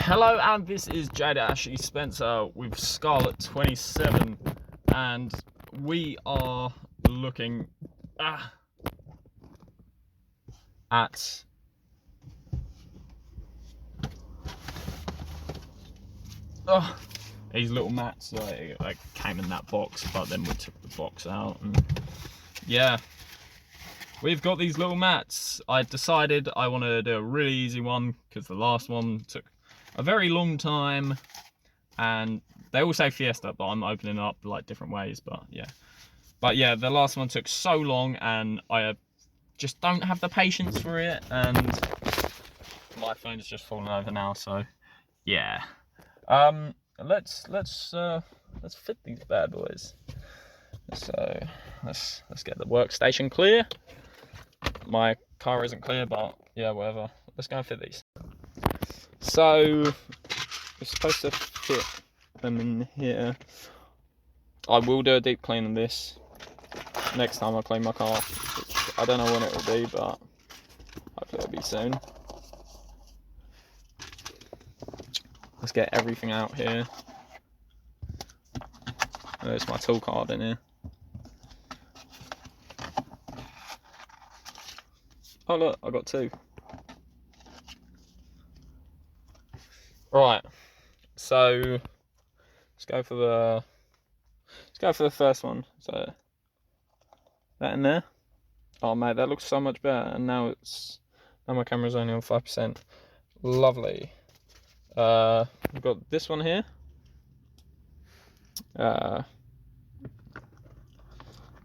Hello, and this is J-Ashy Spencer with Scarlet 27, and we are looking at these little mats that came in that box, but then we took the box out, and yeah, we've got these little mats. I decided I want to do a really easy one because the last one took a very long time, and they all say Fiesta, but I'm opening up like different ways. But yeah, the last one took so long, and I just don't have the patience for it, and my phone is just falling over now. So yeah, let's fit these bad boys. So let's get the workstation clear. My car isn't clear, but yeah, whatever. Let's go and fit these. So we're supposed to fit them in here. I will do a deep clean on this next time I clean my car, which I don't know when it will be, but hopefully it'll be soon. Let's get everything out here. There's my tool card in here. Oh look, I got two. Right, so let's go for the first one. So that in there. Oh mate, that looks so much better. And now my camera's only on 5%. Lovely. We've got this one here. I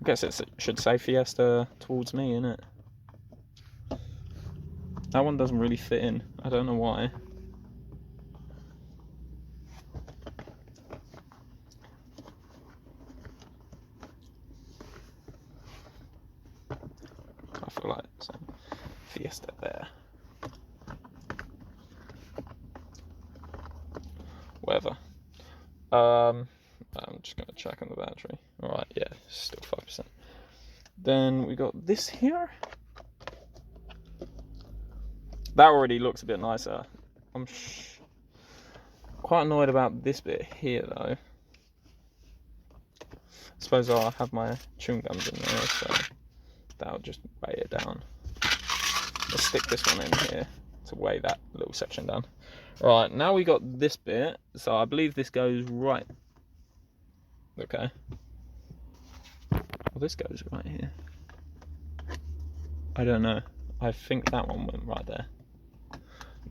guess it should say Fiesta towards me, innit? That one doesn't really fit in. I don't know why. I feel like some Fiesta there. Whatever. I'm just gonna check on the battery. Alright, yeah, still 5%. Then we got this here. That already looks a bit nicer. I'm quite annoyed about this bit here though. I suppose I'll have my chewing gums in there, so that'll just weigh it down. Let's stick this one in here to weigh that little section down. Right, now we got this bit, so I believe this goes right. Okay. Well, this goes right here. I don't know. I think that one went right there.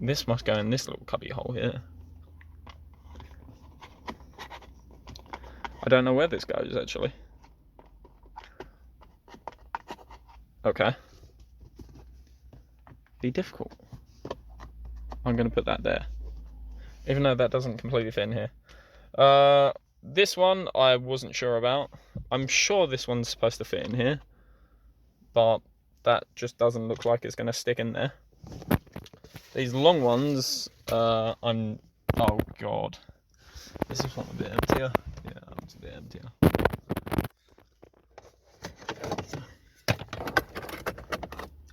This must go in this little cubby hole here. I don't know where this goes actually. Okay. Be difficult. I'm going to put that there. Even though that doesn't completely fit in here. This one I wasn't sure about. I'm sure this one's supposed to fit in here. But that just doesn't look like it's going to stick in there. These long ones, oh god. This is one a bit emptier. Yeah, it's a bit emptier.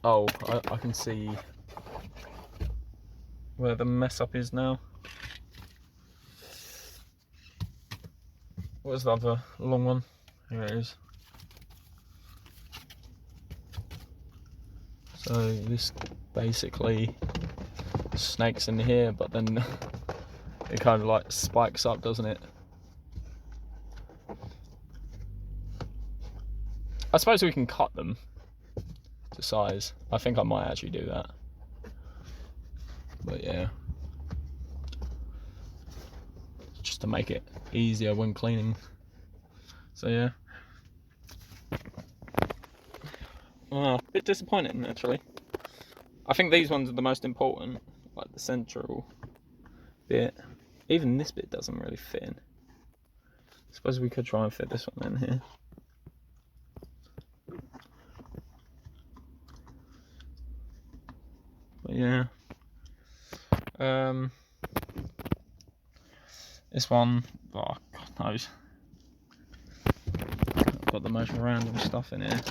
Oh, I can see where the mess up is now. Where's the other long one? Here it is. So this basically snakes in here, but then it kind of like spikes up, doesn't it? I suppose we can cut them to size. I think I might actually do that. But yeah, just to make it easier when cleaning. So yeah. A bit disappointing actually. I think these ones are the most important, like the central bit. Even this bit doesn't really fit in. I suppose we could try and fit this one in here. But yeah. This one, oh god knows. I've got the most random stuff in here.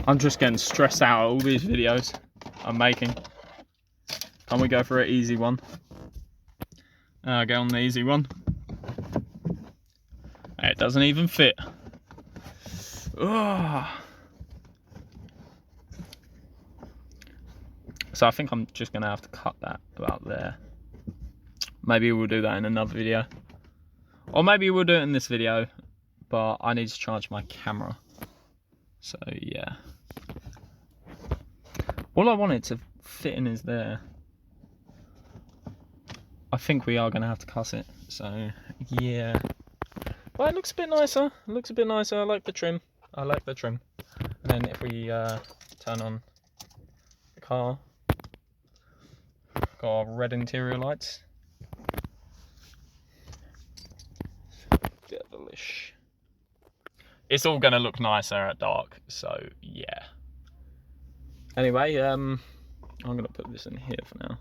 I'm just getting stressed out at all these videos I'm making. Can we go for an easy one? Go on the easy one. It doesn't even fit. Ugh. So I think I'm just gonna have to cut that about there. Maybe we'll do that in another video. Or maybe we'll do it in this video, but I need to charge my camera. So yeah. All I wanted to fit in is there. I think we are gonna have to cut it, so yeah. But it looks a bit nicer. It looks a bit nicer. I like the trim. I like the trim. And then if we turn on the car, got our red interior lights. Devilish. It's all gonna look nicer at dark, so yeah. Anyway, I'm gonna put this in here for now.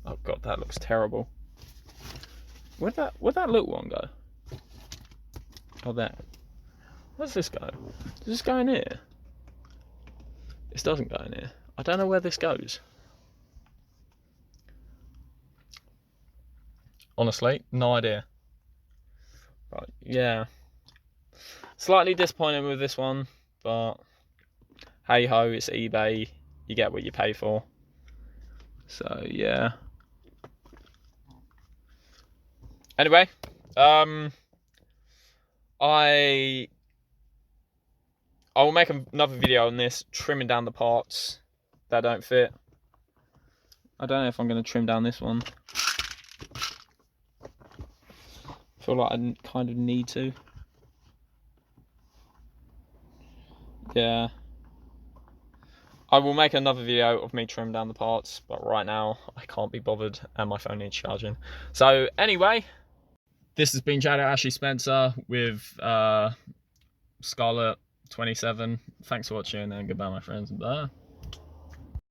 Oh god, that looks terrible. Where'd that little one go? Oh, there. Where's this go? Does this go in here? This doesn't go in here. I don't know where this goes. Honestly, no idea. Right, yeah. Slightly disappointed with this one, but hey ho, it's eBay. You get what you pay for. So yeah. Anyway, I will make another video on this, trimming down the parts that don't fit. I don't know if I'm going to trim down this one. I feel like I kind of need to. Yeah. I will make another video of me trimming down the parts, but right now I can't be bothered and my phone needs charging. So anyway, this has been Shadow Ashley Spencer with Scarlet 27. Thanks for watching and goodbye my friends. Bye.